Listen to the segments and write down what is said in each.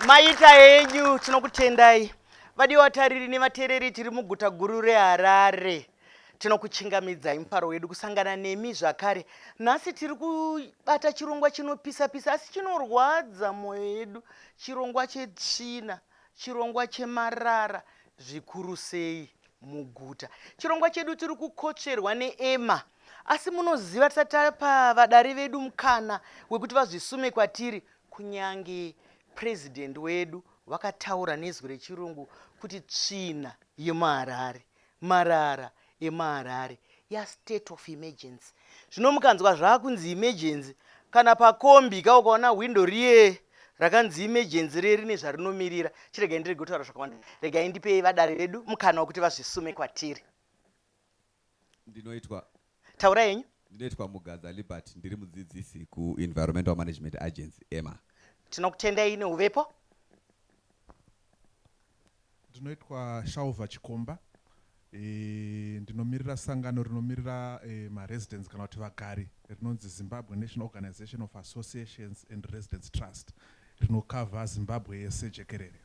Maita henyu tinokutendai. Vadiwatariri nevateereri tiri muguta guru reHarare. Tinokuchingamidzai mufaro wedu kusangana nemi zvakare. Nhasi tiri kubata chirongwa chinopisa-pisa asi chinorwadza mwoyo yedu. Chirongwa chetsvina, chirongwa chemarara, zvikuru sei muguta. Chirongwa chedu tiri kukotsverwa neEma. Asi munoziva tisati tapa vadare vedu mukana wekuti vazvisume kwatiri, kunyange president wedu wakataura nezwi rechirungu kuti tsvina yemuHarare, marara emuHarare ya-state of emergency. Zvino mukanzwa zvakunzi emergency, kana pakombi ka ukaona windo riye rakanzi emergency rine zvarinomiririra, chiregai ndirege kutaura zvakawanda, regai ndipei vadare vedu mukana wekuti vazvisume kwatiri. Taura henyu. Ndinoitwa Mugadza Liberty, ndiri mudzidzisi ku-Environmental Management Agency, EMA. Tinokutendai neuvepo. Ndinoitwa Shalva Chikomba, ndinomirira sangano rinomirira ma-residents kana kuti vagari rinonzi Zimbabwe National Organization of Associations and Residents Trust, rinokavha Zimbabwe yese jekerere.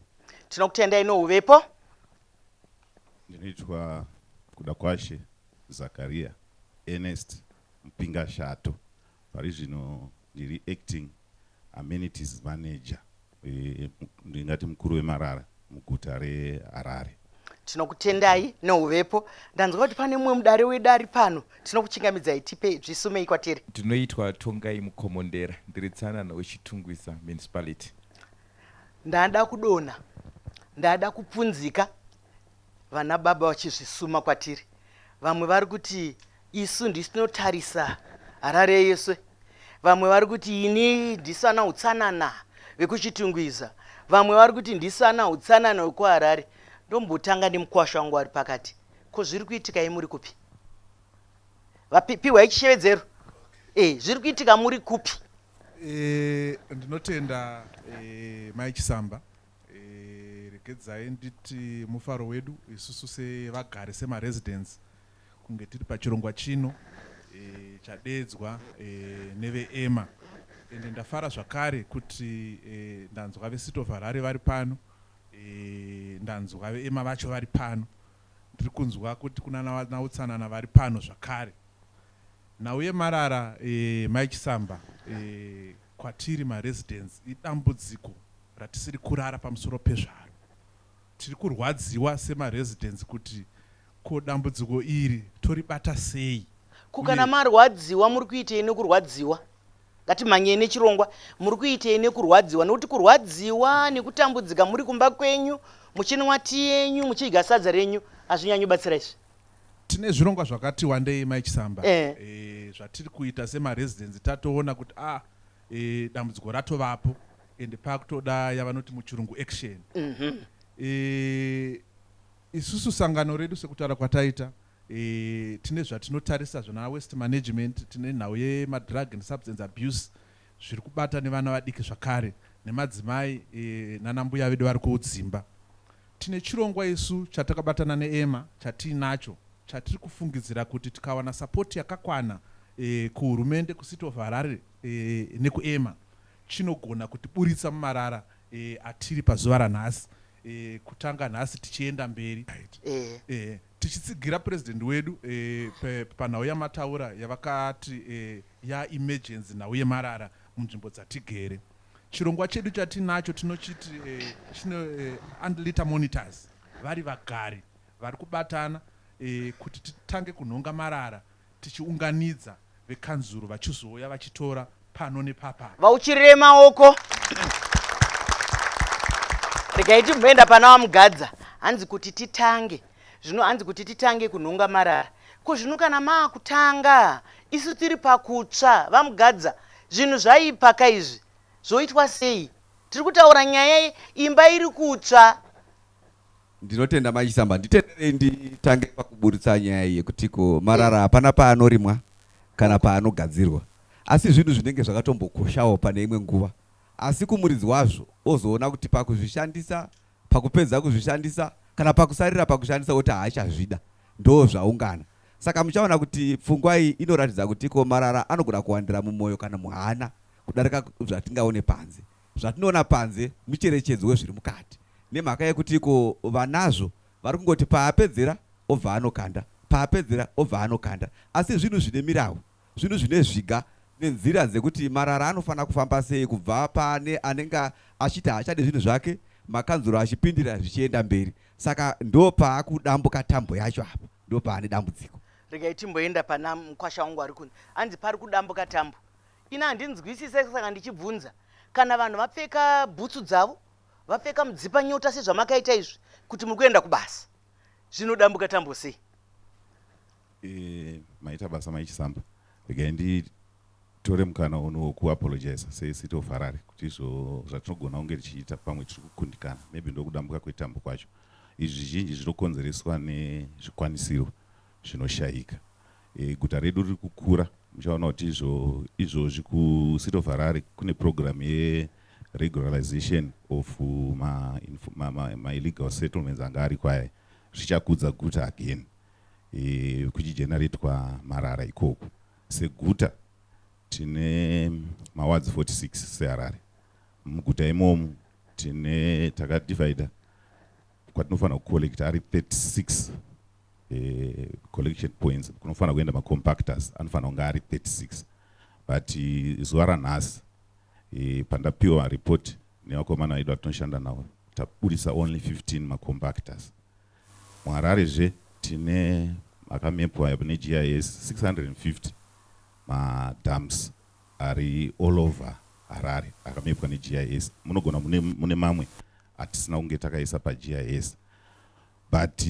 Tinokutendai neuvepo. Ndinoitwa Kudakwashe Zakaria Ernest Mpinga Shato, pari zvino ndiri acting amenities manager, ndingati mukuru wemarara muguta reHarare. Tinokutendai neuvepo. Ndanzwa kuti pane mumwe mudare wedu ari pano. Tinokuchingamidzai, tipe zvisumei kwatiri. Ndinoitwa Tongai Mukomondera, ndiri tsanana wechitungwisa municipality. Ndada kudona, ndada kupfunzika vana baba vachizvisuma kwatiri. Vamwe vari kuti isu ndisinotarisa Harare yeswe. Vamwe vari kuti ini ndisana utsanana vekuchitungwiza. Vamwe vari kuti ndisana utsanana wekuHarare. Ndombotanga nemukwasha wangu ari pakati. Ko zviri kuitika muri kupi? Vapiwa ichishevedzero. Zviri kuitika muri kupi? Ndinotenda maichisamba. Regedzai nditi mufaro wedu isusu sevagari sema-residents kunge tiri pachirongwa chino chadeedzwa neveEma. Ende ndafara zvakare kuti ndanzwa ve-City of Harare vari pano, ndanzwa veEma vacho vari pano. Ndiri kunzwa kuti kuna nautsanana vari pano zvakare. Nauye marara maichisamba kwatiri ma-residents idambudziko ratisiri kurara pamusoro pezvaro. Tiri kurwadziwa sema-residents kuti ko dambudziko iri toribata sei. Kukana marwadziwa muri kuitei nekurwadziwa? Ngatimhanye nechirongwa. Muri kuitei nekurwadziwa? Nokuti kurwadziwa nekutambudzika muri kumba kwenyu, muchinwa tii yenyu, muchidya sadza renyu, hazvinyanyi kubatsira izvi. Tine zvirongwa zvakati wandei maichisamba. Zvatiri kuita sema-residents tatoona kuti dambudziko ratovapo ende pakutoda yavanoti muchirungu action. Isusu sangano redu sekutaura kwataita, tine zvatinotarisa zvona waste management, tine nhau yemadrug and substance abuse zviri kubata nevana vadiki zvakare nemadzimai nanambuya vedu vari kudzimba. Tine chirongwa isu chatakabatana neEma chatiinacho chatiri kufungidzira kuti tikawana sapoti yakakwana kuhurumende, kuCity of Harare nekuEma, chinogona kutiburitsa mumarara atiri pazuva ranhasi. Kutanga nhasi tichienda mberi tichitsigira president wedu panhau yamataura yavakati ya-emergency nhau yemarara munzvimbo dzatigere. Chirongwa chedu chatinacho tinochiti underliter monitors, vari vagari vari kubatana kuti titange kunhonga marara tichiunganidza vekanzuro vachizouya vachitora pano nepapa. Vauchirire maoko. Regai timboenda pana vamugadza. Hanzi kuti titange. Zvino hanzi kuti titange kunhonga marara. Ko zvino kana maakutanga isu tiri pakutsva vamugadza, zvinhu zvaipaka izvi zvoitwa sei? Tiri kutaura nyaya imba iri kutsva. Ndinotenda maichisamba, nditenderei nditange pakuburitsa nyaya yekuti ko marara hapana paanorimwa kana paanogadzirwa, asi zvinhu zvinenge zvakatombokoshawo pane imwe nguva. Asi kumuridzi wazvo ozoona kuti pakuzvishandisa, pakupedza kuzvishandisa kana pakusarira pakushandisa kuti haachazvida, ndo zvaungana. Saka muchaona kuti pfungwa iyi inoratidza kuti ko marara anogona kuwandira mumwoyo kana muhana kudarika zvatingaone panze. zvatinoona panze mucherechedzo wezviri mukati, nemhaka yekuti iko vanazvo vari kungoti paapedzera obva anokanda, paapedzera obva anokanda, asi zvinhu zvine mirawu, zvinhu zvine zviga nenzira dzekuti Marara anofanira kufamba sei kubva pane anenge achiti haachade zvinhu zvake, makanzuro achipindira zvichienda mberi. Saka ndo paakudambuka tambo yacho apa, ndo paane dambudziko. Regai timboenda pana mukwasha wangu ari kunze. Hanzi pari kudambuka tambo. Ina handinzwisise, saka ndichibvunza. Kana vanhu vapfeka bhutsu dzavo, vapfeka mudzipa nyota sezvamakaita izvi, kuti muri kuenda kubasa, zvinodambuka tambo sei? Maita basa maichisamba. Regai nditore mukana uno kuapologize seCity of Harare kuti izvo zvatinogona kunge tichiita pamwe tiri kukundikana, maybe ndokudambuka kwetambo kwacho. Izvi zhinji zvinokonzereswa nezvikwanisiro zvinoshayika. Guta redu riri kukura, muchaona kuti izvozvi kuCity of Harare kune program ye-regularization of ma-illegal settlements anga ari kwaya, zvichakudza guta again, kuchigeneratwa Marara ikoko. Seguta tine mawards 46 seHarare. Muguta imomo tine takadivhaida kwatinofanira kucollecta ari 36 collection points, kunofanira kuenda macompactors anofanira kunge ari 36, but zuva ranhasi pandapiwa report nevakomana vedu vatinoshanda navo tabudisa only 15 macompactors. MuHararezve tine makamepwa neGIS 650 madams ari all over Harare akamepwa neGIS. Munogona mune mamwe atisina kunge takaisa paGIS, but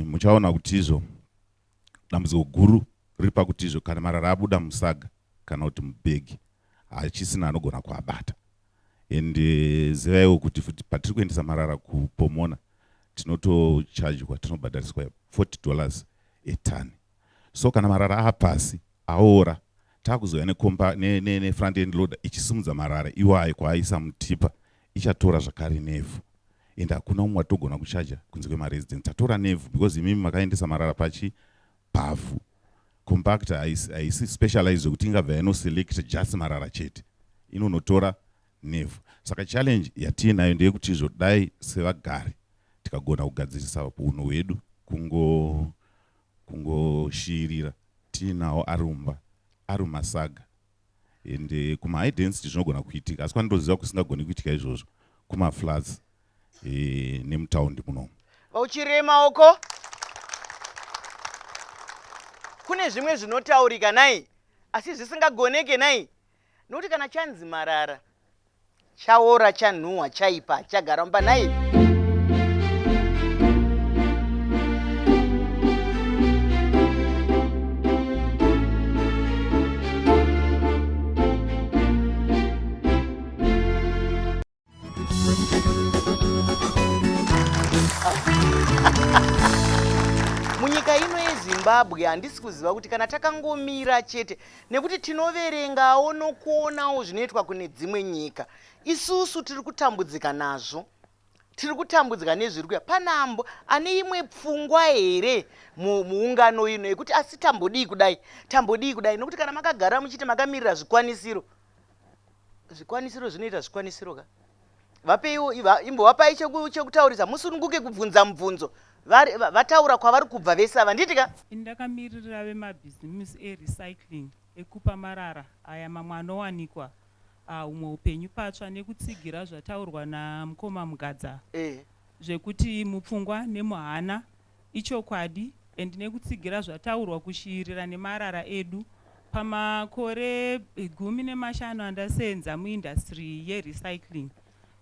muchaona kuti izvo dambudziko guru riri pakuti izvo kana Marara abuda musaga kana kuti mubhegi hachisina anogona kuabata. And zivaiwo kuti futi patiri kuendesa Marara kuPomona tinotochajwa, tinobhadhariswa $40 a-ton. So kana Marara apasi aora, takuzoya ne-front end loader ichisimudza Marara iwayo kwaaisa mutipa, ichatora zvakare nevhu. And hakuna umwe watogona kuchaja kunze kwemaresidents, tatora nevhu because imimi makaendesa Marara pachibhavhu. Compactor haisi specialized kuti ingabva yanoselect just Marara chete, inonotora nevhu. Saka challenge yatiinayo ndeyekuti izvo dai sevagari tikagona kugadzirisa unhu hwedu kungoshirira tiinawo arumba ari masaga, and kuma-high density zvinogona kuitika, asi kwandoziva kusingagoni kuitika izvozvo kuma-floods nemutaundi munomu. Vauchirema maoko. Kune zvimwe zvinotaurika nai, asi zvisingagoneke nai. Nokuti kana chanzi Marara chaora, chanhuhwa, chaipa, chagara mumba nai. Munyika ino yeZimbabwe handisi kuziva kuti kana takangomira chete, nekuti tinoverengawo nokuonawo zvinoitwa kune dzimwe nyika, isusu tiri kutambudzika nazvo, tiri kutambudzika nezviri kuya. Panambo ane imwe pfungwa here muungano ino yekuti asi tambodii kudai, tambodii kudai, nokuti kana makagara muchiti makamirira zvikwanisiro, zvikwanisiro zvinoita zvikwanisiro ka? Vapeiwo imbovapai chekutaurisa, musununguke kubvunza mubvunzo. Vataura kwavari kubva vese ava, nditika? Ndakamirira vemabhizimusi erecycling ekupa Marara aya mamwe anowanikwa umwe upenyu patsva, nekutsigira zvataurwa namukoma Mugadza zvekuti mupfungwa nemuhana ichokwadi, and nekutsigira zvataurwa kushirira nemarara edu pamakore 15 andasenza muindastry yerecycling.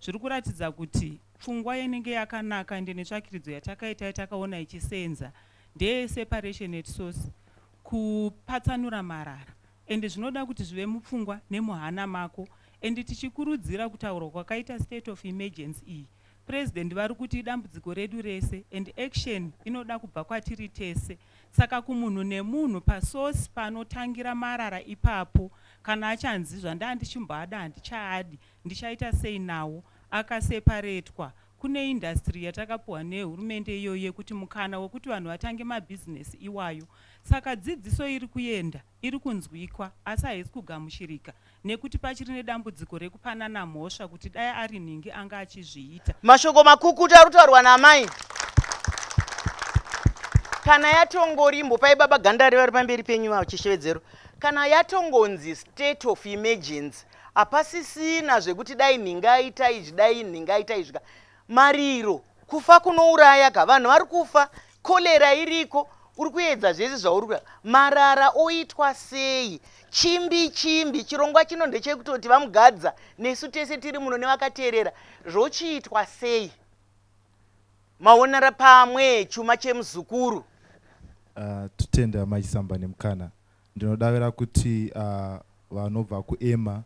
Zviri kuratidza kuti pfungwa inenge yakanaka ende netsvakidzo yatakaita yatakaona ichisenza ndeye separation at source, kupatsanura Marara, ende zvinoda kuti zvive mupfungwa nemuhana mako. Ende tichikurudzira kutaurwa kwakaita state of emergency iyi, president vari kuti dambudziko redu rese, and action inoda kubva kwatiri tese. Saka kumunhu nemunhu pasource panotangira Marara ipapo, kana achanzi zvandandichimbada handichaadi, ndichaita sei nawo, akaseparetwa. Kune industry yatakapuwa nehurumende iyoyo yekuti mukana wekuti vanhu vatange mabhizinesi iwayo. Saka dzidziso iri kuenda iri kunzwikwa asi haisi kugamuchirika nekuti pachiri nedambudziko rekupanana mhosva kuti dai ari nhingi anga achizviita. Mashoko makukutu ari kutaurwa namai. Kana yatongorimbo pai baba Gandari vari pamberi penyu vachishevedzero. Kana yatongonzi state of emergency, hapasisina zvekuti dai nhingi aita izvi, dai nhingi aita izvi. Mariro, kufa kunouraya ka, vanhu vari kufa, kolera iriko, uri kuedza zvese zvauri kuita. Marara oitwa sei? Chimbi chirongwa chino ndechekutoti vamugadza nesu tese tiri muno nevakateerera zvochiitwa sei? Maonera pamwe chuma chemuzukuru. Tutenda maichisamba nemukana. Ndinodavira kuti vanobva kuema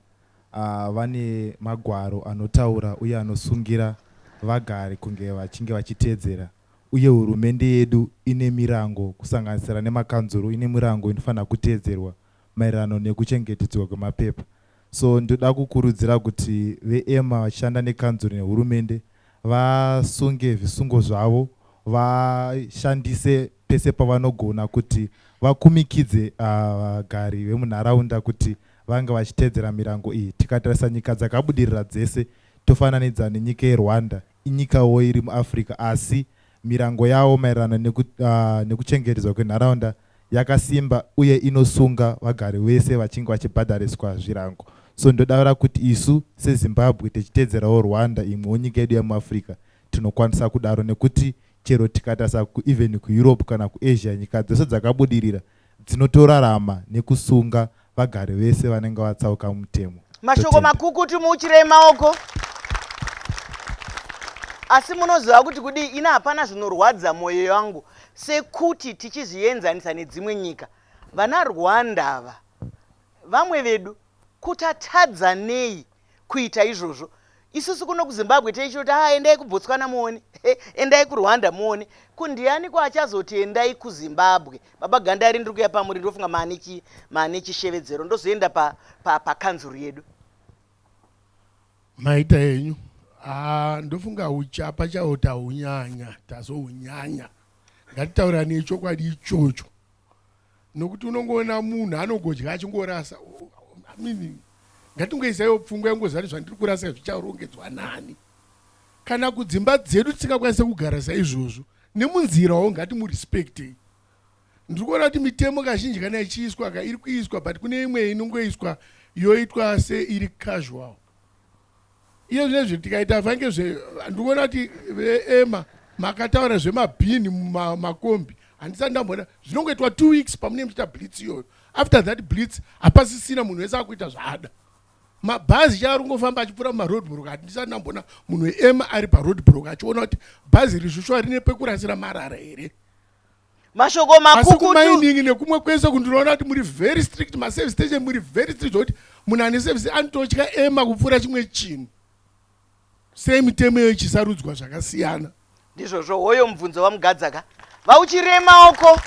vane magwaro anotaura uye anosungira vagari kunge vachinge vachiteedzera. Uye hurumende yedu ine mirango kusanganisira nemakanzuru ine mirango inofanira kuteedzerwa maererano nekuchengetedzwa kwemapepa. So ndoda kukurudzira kuti veema vachishanda nekanzuru nehurumende vasunge zvisungo zvavo, vashandise pese pavanogona kuti vakumikidze vagari vemunharaunda kuti vange vachiteedzera mirango iyi. Tikatarisa nyika dzakabudirira dzese tofananidza nenyika yeRwanda, inyikawo iri muAfrica asi mirango yavo maererano nekuchengetedzwa kwenharaunda yakasimba uye inosunga vagari vese vachinge vachibhadhariswa zvirango. So ndodavira kuti isu seZimbabwe tichiteedzerawo Rwanda, imwewo nyika yedu yemuAfrica, tinokwanisa kudaro nekuti chero tikatarisa even kuEurope kana kuAsia, nyika dzose dzakabudirira dzinotorarama nekusunga vagari vese vanenge vatsauka mutemo. Mashoko makukutu muuchirei maoko. Asi munoziva kuti kudi ina hapana zvinorwadza mwoyo wangu sekuti tichizvienzanisa nedzimwe nyika. Vana Rwanda ava vamwe vedu kutatadza nei kuita izvozvo. Isusu kuno kuZimbabwe teichoti endai kuBotswana muone, endai kuRwanda muone. Kundiani kwachazoti endai kuZimbabwe? Baba Gandari ndiri kuya pamuri ndofunga maane chishevedzero ndozoenda pa kanzuru yedu. Maita yenyu. Ndofunga uchapa chaota unyanya, tazohunyanya. Ngatitaurani chokwadi ichocho. Nokuti unongoona munhu anogodya achingorasa. Ngatingoisaiwo pfungwa yangu zvandiri kurasa zvicharongedzwa nani. Kana kudzimba dzedu tisingakwanisa kugara saizvozvo, nemunzirawo ngatimurespektei. Ndiri kuona kuti mitemo kazhinji kana ichiiswa iri kuiswa, but kune imwe inongoiswa yoitwa se iri casual. Iyo zvinezvi tikaita fange ndiri kuona kuti veema makataura zvemabhini mumakombi, handisati ndamboona zvinongoitwa 2 weeks pamunenge muchiita blitz iyoyo. After that blitz hapasisina munhu wese akuita zvaada. Mabhazi chaari kungofamba achipfuura mumaroadblock, handisati ndamboona munhu weema ari paroadblock achiona kuti bhazi rishushwa rine pekurasira marara here. Mashoko makukutu. Asi kumainingi nekumwe kwese kundinoona kuti muri very strict, maservice station muri very strict, zvokuti munhu ane service anototya ema kupfuura chimwe chinhu. Sei mitemo iyo ichisarudzwa zvakasiyana? Ndizvozvo hoyo mubvunzo wamugadzaka. Vauchirei maoko.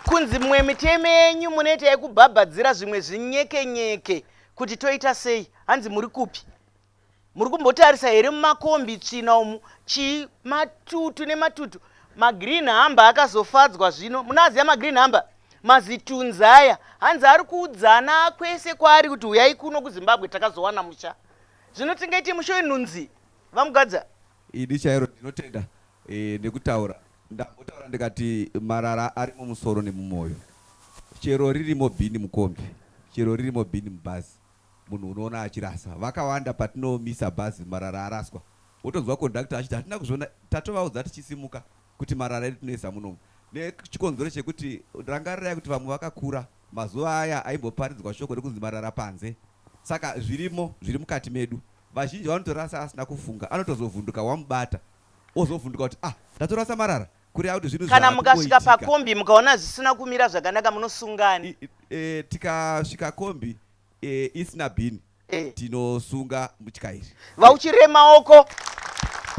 Kunzi mumwe mitemo yenyu munoita yekubhabhadzira zvimwe zvinyekenyeke kuti toita sei? Hanzi muri kupi? Muri kumbotarisa here mumakombi tsvina umu matutu nematutu. Magreen hamba akazofadzwa zvino. Munaziya magreen hamba? Mazitunzi aya. Hanzi ari kuudzana kwese kwaari kuti uyai kuno kuZimbabwe takazowana musha. Zvino tingaiti musho inhunzi. Vamugadza? Ini chairo ndinotenda nekutaura. Ndambotaura ndikati marara ari mumusoro nemumwoyo. Chero ririmo bhini mukombi, chero ririmo bhini mubhazi, munhu unoona achirasa. Vakawanda patinomisa bhazi marara araswa. Wotozwa kondakta achiti hatina kuzviona, tatovaudza tichisimuka kuti marara edu tinoisa munomu. Nechikonzero chekuti rangarirai kuti vamwe vakakura mazuva aya aimboparidzwa shoko rekunzi marara panze. Saka zvirimo zviri mukati medu. Vazhinji vanotorasa asina kufunga, anotozovhunduka wamubata. Ozovhunduka kuti ndatorasa marara. Kana mukasvika pakombi mukaona zvisina kumira zvakanaka munosungani. Tikasvika kombi isina bhini tinosunga mutyairi. Vauchirei maoko.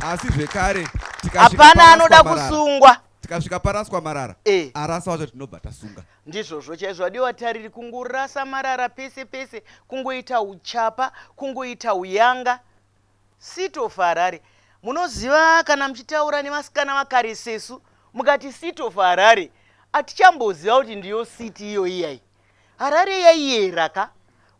Asi zvekare hapana anoda kusungwa. Tikasvika paraswa marara arasa wacho tinobva tasunga. Ndizvozvo chaizvo vadiwa tariri kungorasa marara pese pese, kungoita uchapa, kungoita uyanga. Sito Harare. Munoziva kana muchitaura nevasikana vakare sesu, mukati Sito Harare, atichamboziva kuti ndiyo city iyo iyai. Harare yaiyera ka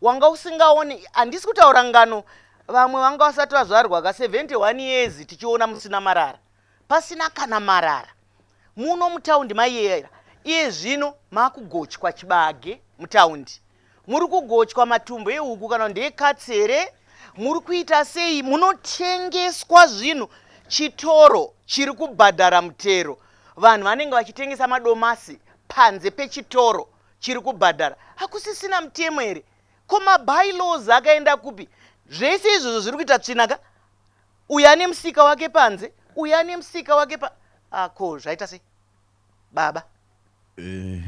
wanga usingaoni. Handisi kutaura ngano vamwe vanga vasati vazvarwa ka 71 years tichiona musina marara, pasina kana marara. Muno mutaundi maiyera. Iye zvino makugochwa chibage mutaundi, muri kugochwa matumbo ehuku kana ndekatsere, muri kuita sei? Munotengeswa zvinhu. Chitoro chiri kubhadhara mutero, vanhu vanenge vachitengesa madomasi panze pechitoro chiri kubhadhara. Hakusisina mutemo here? Ko mabylaws akaenda kupi? Zvese izvozvo zviri kuita tsvinaka. Uya nemusika wake panze, uya nemusika wake ko zvaita sei baba?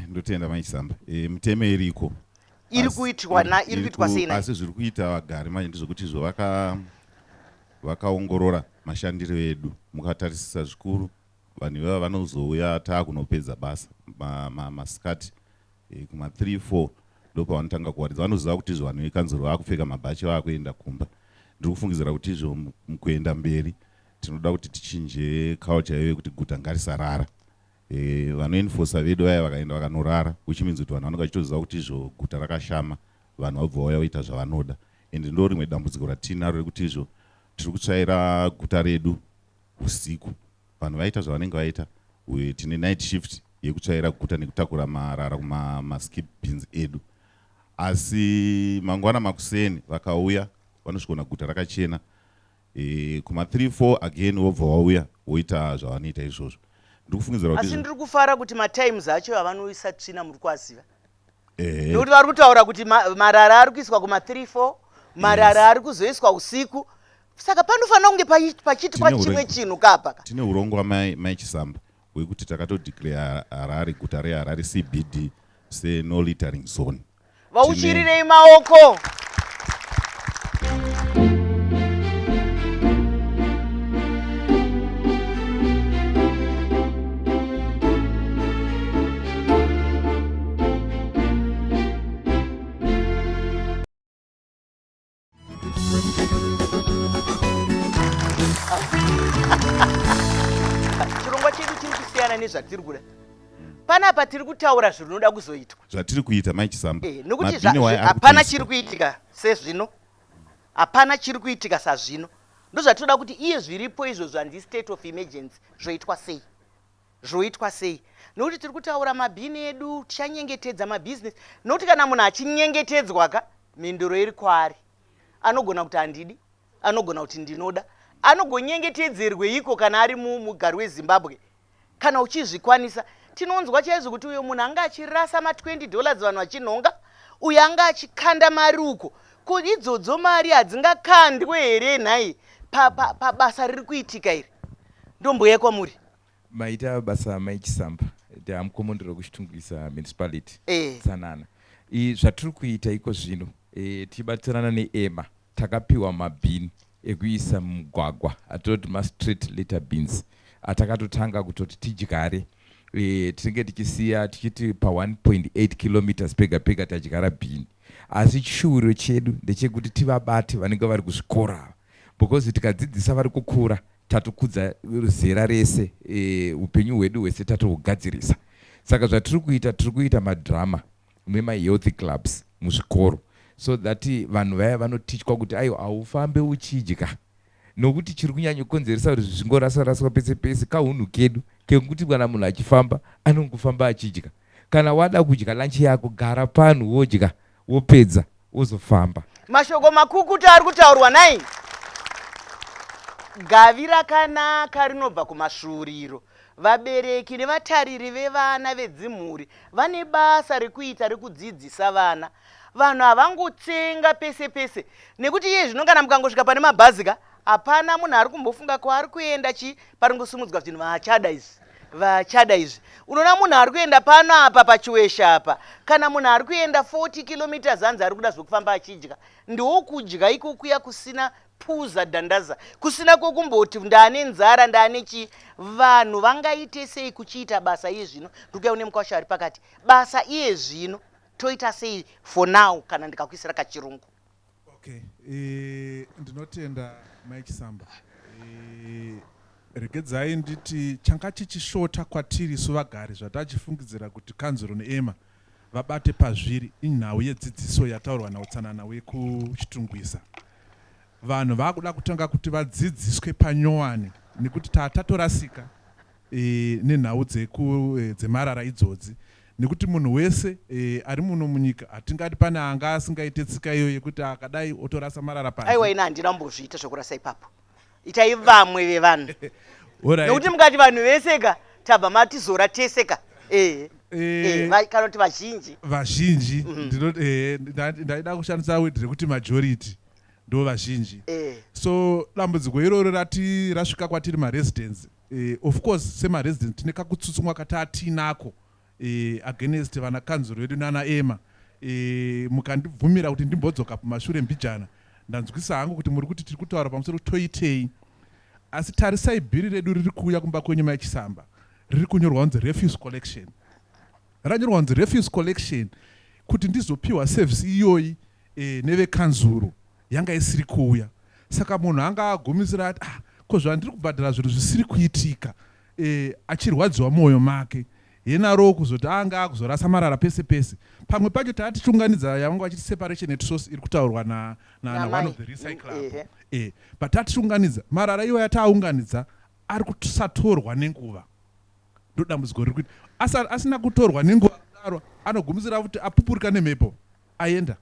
Ndotenda maichisamba. Mutemo iriko iri kuitwa sei nayo? Asi zviri kuita vagari manje ndizvokuti izvo vakaongorora mashandiro edu, mukatarisisa zvikuru vanhu ivava vanozouya taakunopedza basa masikati kuma 3-4 ndopavanotanga kuwaridza. Vanoziva kuti izvo vanhu vekanzuro vakupfeka mabhachi vakuenda kumba. Ndiri kufungidzira kuti izvo mukuenda mberi tinoda kuti tichinje culture iyoyo kuti guta ngarisarara. Vanoenforsa vedu vaya vakaenda vakanorara, which means kuti vanhu vanenge vachitoziva kuti izvo guta rakashama, vanhu vabva vauya voita zvavanoda. And ndo rimwe dambudziko ratinaro rekuti izvo tiri kutsvaira guta redu usiku. Vanhu vaita zvavanenge vaita. Tine night shift yekutsvaira guta nekutakura marara kumaskip bins edu. Asi mangwana makuseni vakauya vanosvikona guta rakachena. Kuma 3-4 again vobva vauya voita zvavanoita izvozvo. Asi ndiri kufara kuti matimes acho avanoisa tsvina muri kuaziva. Nekuti vari kutaura kuti marara ari kuiswa kuma 3-4, marara ari kuzoiswa usiku. Saka panofanira kunge pachitwa chimwe chinhu kapa. Tine urongwa maichisamba hwekuti takatodeclare Harare, guta reHarare CBD se no littering zone. Vauchirirei maoko. Chirongwa chedu chiri kusiyana nezvatiri kuda. Panapa tiri kutaura zvinoda kuzoitwa. Zvatiri kuita maichisamba. Nokuti hapana chiri kuitika sezvino. Hapana chiri kuitika sazvino. Ndozvatinoda kuti iye zviripo izvo zvandi state of emergency zvoitwa sei? Zvoitwa sei? Nokuti tiri kutaura mabhini edu, tichanyengetedza mabusiness. Nokuti kana munhu achinyengetedzwa ka, mhinduro iri kwaari. Anogona kuti handidi, anogona kuti ndinoda. Anogonyengetedzerwe iko kana ari mugari weZimbabwe. Kana uchizvikwanisa, tinonzwa chaizvo kuti uyo munhu anga achirasa $20 vanhu vachinhonga, uyo anga achikanda mari uko. Kuti idzodzo mari hadzingakandwe here nhai pabasa riri kuitika iri? Ndomboya kwamuri. Maita basa maichisamba. Ndamukomondero kuchitungisa municipality. Tsanana. Zvatiri kuita iko zvino. Tibatsirana neEMA. Takapiwa mabhini ekuisa mugwagwa atoti ma-street litter bins atakatotanga kutoti tidyare. Tinenge tichisiya tichiti pa 1.8 kilometers pega pega tadyara bhini. Asi chiuriro chedu ndechekuti tivabate vanenge vari kuzvikora, because tikadzidzisa vari kukura tatokudza zera rese, upenyu hwedu hwese tatohugadzirisa. Saka zvatiri kuita madrama nemahealth clubs muzvikoro, so that vanhu vaya vanotichwa kuti aiwa haufambe uchidya, nokuti chiri kunyanya kukonzeresa kuti zvingoraswa pese pese kahunhu kedu kekuti kana munhu achifamba anongofamba achidya. Kana wada kudya lanchi yako, gara pano wodya wopedza wozofamba. Mashoko makukuta ari kutaurwa nai. Gavi rakanaka rinobva kumashuriro. Vabereki nevatariri vevana vedzimhuri vane basa rekuita rekudzidzisa vana. Vanhu havangotsenga pese pese. Nekuti iye zvino kana mukangosvika pane mabhazi ka, hapana munhu ari kumbofunga kwaari kuenda parongosimudzwa zvinhu vachada izvi. Unoona munhu ari kuenda pano apa pachiwesha apa, kana munhu ari kuenda 40 kilometers hanzi ari kuda zvokufamba achidya. Ndiwo kudya iko kuya kusina puza dhandaza, kusina kwokumboti ndane nzara ndane chi. Vanhu vangaite sei kuchiita basa iye zvino? Ndikuya une mukasha ari pakati. Basa iye zvino toita sei for now kana ndikakuisira kachirungu? Okay, ndinotenda maichisamba. regedzai nditi changa chichishota kwatiri suvagari zvatachifungidzira kuti kanzuro neema vabate pazviri inhau yedzidziso yataurwa nautsanana wekuchitungwisa. Vanhu vakuda kutanga kuti vadzidziswe panyowani nekuti tatorasika nenhau dzemarara idzodzi, nekuti munhu wese ari muno munyika hatingati pane anga asingaite tsika iyo yekuti akadai otorasa marara panze. Aiwa, ina handina mbozviita zvokurasa ipapo. Itai vamwe vevanhu. Nekuti mukati vanhu veseka tabva matizora teseka. Kana kuti vazhinji ndaida kushandisa word rekuti majority ndo vazhinji. So dambudziko iroro rasvika kwatiri maresidents, of course semaresidents tine kakutsutsumwa katatinako against vana kanzuro vedu nana ema. Mukandibvumira kuti ndimbodzoka kumashure mbijana ndanzwisa hangu kuti muri kuti tiri kutaura pamusoro toitei, asi tarisai bhiri redu riri kuuya kumba kwenyu maichisamba riri kunyorwa kunzi refuse collection. Ranyorwa kunzi refuse collection kuti ndizopiwa service iyoyi nevekanzuro yanga isiri kuuya. Saka munhu anga agumisira ati ko zvandiri kubhadhara zvinhu zvisiri kuitika, achirwadziwa mwoyo make yenaro kuzoti anga akuzorasa marara pese pese. Pamwe pacho taatichunganidza yavanga vachiti separation at source iri kutaurwa na one of the recycler. But taatichunganidza marara iwo yataaunganidza ari kusatorwa nenguva. Ndo dambudziko riri kuti asina kutorwa nenguva kudaro anogumisira kuti apupurika nemhepo aenda.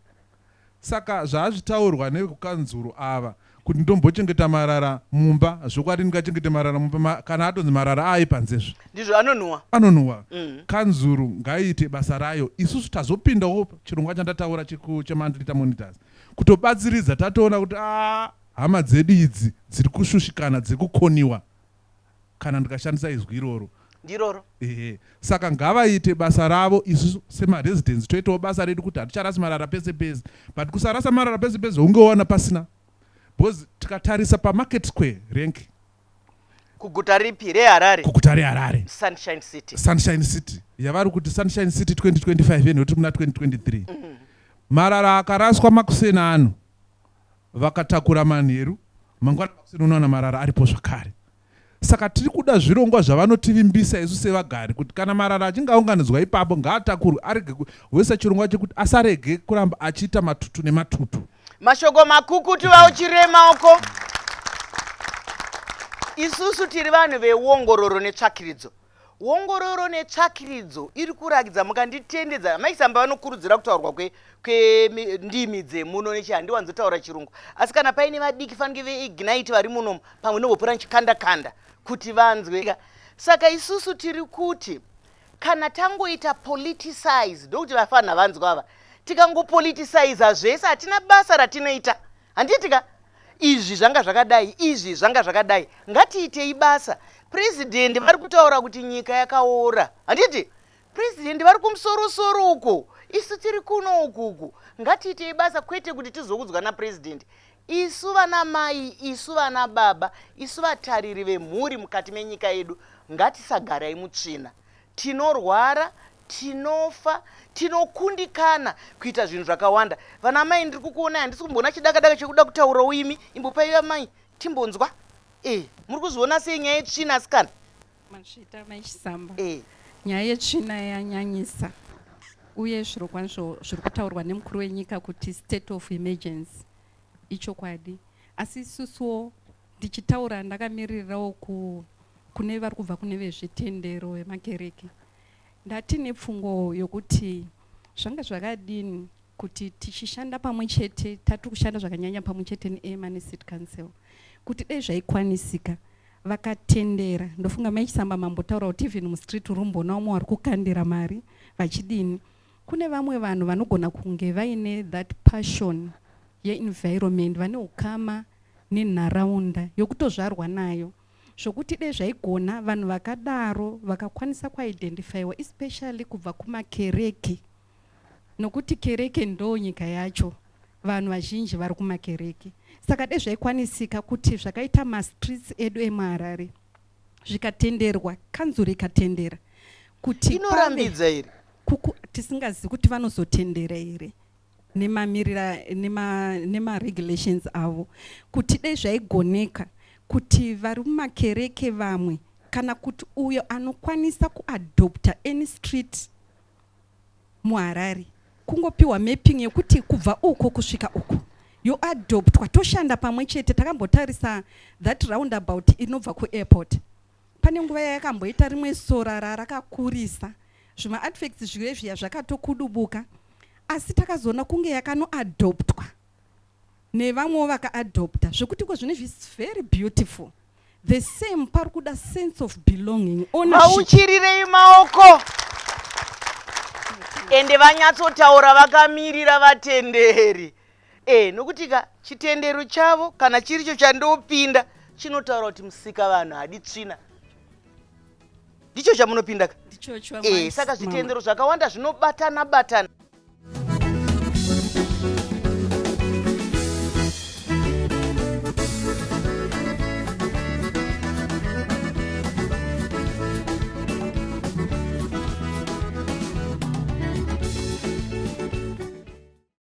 Saka zvaazvitaurwa nevekukanzuro ava kuti ndombochengeta marara mumba, zvokwadi ndingachengete marara mumba kana atonzi marara aaye panzezvo ndizvo anonhuwa. Kanzuro ngaiite basa rayo, isusu tazopindawo chirongwa chandataura chemandiita monitors kutobatsiridza. Tatoona kuti hama dzedu idzi dziri kushushikana, dzekukoniwa, kana ndikashandisa izwi iroro ndiroro. Saka ngavaite basa ravo, isusu semaresidents toitawo basa redu kuti haticharasi marara pese pese. But kusarasa marara pese pese ungeona pasina, because tikatarisa pamarket square rank kuguta ripi reharare, kuguta reharare Sunshine City yavari kuti Sunshine City 2025 yenoti kuna 2023 marara akaraswa makusena ano vakatakura manheru, mangwana makusena unowana marara aripo zvakare. Saka tiri kuda zvirongwa zvavanotivimbisa isu sevagari kuti kana marara achinge aunganidzwa ipapo ngaatakurwe, arege wese chirongwa chekuti asarege kuramba achiita matutu nematutu. Mashoko makukutu vauchiremaoko. Isusu tiri vanhu veuongororo netsvakiridzo. Uongororo netsvakiridzo iri kurakidza, mukanditendedza maichisamba vanokurudzira kutaurwa kwendimi dzemuno nechihandiwanzotaura chirungu, asi kana paine vadiki fanike veignite vari muno pamwe novopura nchikanda-kanda kuti vanzwe. Saka isusu tiri kuti kana tangoita politicize, ndokuti vafana vanzwa ava, tikangopoliticize zvese hatina basa ratinoita. Handitika izvi zvanga zvakadai, izvi zvanga zvakadai, ngatiitei basa. President vari kutaura kuti nyika yakaora, handiti president vari kumusoro uko, isu tiri kuno ukuku. Ngatiitei basa, kwete kuti tizokudzwa napresident. Isu vana mai, isu vana baba, isu vatariri vemhuri mukati menyika yedu, ngatisagarai mutsvina. Tinorwara, tinofa, tinokundikana kuita zvinhu zvakawanda. Vana mai, ndiri kukuonai handisi kumbona chidaka-daka chekuda kutaura uimi, imbopaiwa mai timbonzwa. Muri kuzviona sei nyaya yetsvina asikana? Mashita maichisamba. Nyaya yetsvina yanyanyisa. Uye zviro kwazvo zviri kutaurwa nemukuru wenyika kuti state of emergency ichokwadi. Asi isusuwo ndichitaura ndakamirirawo kune vari kubva kune vezvitendero vemakereke. Ndatine pfungo yokuti zvanga zvakadini kuti tichishanda pamwe chete, tatu kushanda zvakanyanya pamwe chete neema necity council, kuti dai zvaikwanisika vakatendera. Ndofunga maichisamba mambotaura kuti even mustreet rumbona umwe vari kukandira mari vachidini. Kune vamwe vanhu vanogona kunge vaine that passion ye-environment, vane ukama nenharaunda yokutozvarwa nayo, zvokuti dai zvaigona vanhu vakadaro vakakwanisa kuidentifyiwa, especially kubva kumakereke, nokuti kereke ndo nyika yacho, vanhu vazhinji vari kumakereke. Saka dai zvaikwanisika kuti zvakaita mastreets edu emuHarare zvikatenderwa, kanzuro ikatendera kuti inorambidza iri tisingazivi kuti vanozotendera here nemaregulations avo, kuti dai zvaigoneka kuti vari mumakereke vamwe kana kuti uyo anokwanisa kuadopta any street muHarare kungopiwa mapping yekuti kubva uko kusvika uko yoadoptwa toshanda pamwe chete. Takambotarisa that roundabout inobva kuairport. Pane nguva yakamboita rimwe sora rakakurisa zvima artifacts zvirezviya zvakatokudubuka, asi takazoona kunge yakanoadoptwa nevamwewo vakaadopta zvekutiko zvinezvi is very beautiful. The same pari kuda sense of belonging, ownership. Mauchirirei maoko ende vanyatsotaura vakamirira vatenderi. Nokuti chitendero chavo kana chiricho chandopinda chinotaura kuti musika vanhu hadi tsvina. Ndicho chamunopinda ka? Saka zvitendero zvakawanda zvinobatana batana.